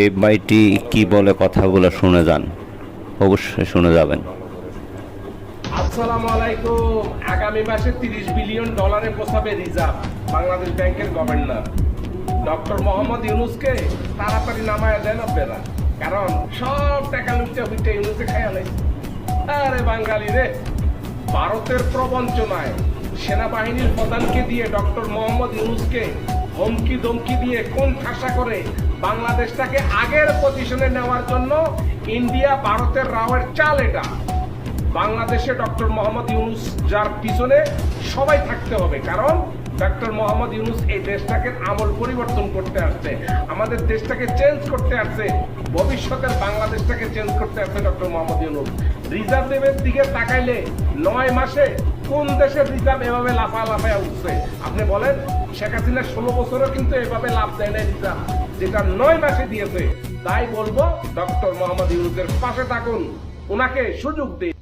এই ভাইটি কি বলে কথাগুলো শুনে যান, অবশ্যই শুনে যাবেন। আসসালামু আলাইকুম। আগামী মাসে $30 বিলিয়ন পৌঁছাবে রিজার্ভ বাংলাদেশ ব্যাংকের গভর্নর ডক্টর মোহাম্মদ ইউনূসকে তাড়াতাড়ি নামায় দেন আপনারা, কারণ সব টাকা লুটে ফুটে ইউনূসে খাইয়া লাইছে। আরে বাঙালি রে, ভারতের প্রবঞ্চনায় সেনাবাহিনীর প্রধানকে দিয়ে ডক্টর মোহাম্মদ ইউনূসকে হুমকি ধমকি দিয়ে কোন ঠাসা করে বাংলাদেশটাকে আগের পজিশনে নেওয়ার জন্য ইন্ডিয়া ভারতের রাওয়ের চাল এটা। বাংলাদেশে ডক্টর মোহাম্মদ ইউনূস যার পিছনে সবাই থাকতে হবে, কারণ ডক্টর মোহাম্মদ ইউনূস এই দেশটাকে আমল পরিবর্তন করতে আসছে, আমাদের দেশটাকে চেঞ্জ করতে আসছে, ভবিষ্যতের বাংলাদেশটাকে চেঞ্জ করতে আসছে ডক্টর মোহাম্মদ ইউনূস। রিজার্ভের দিকে তাকাইলে 9 মাসে কোন দেশের রিজার্ভ এভাবে লাফায় উঠছে? আপনি বলেন, শেখ হাসিনা 16 বছরও কিন্তু এভাবে লাভ দেয় না রিজার্ভ, যেটা 9 মাসে দিয়েছে। তাই বলবো, ডক্টর মোহাম্মদ ইউনূসের পাশে থাকুন, ওনাকে সুযোগ দিন।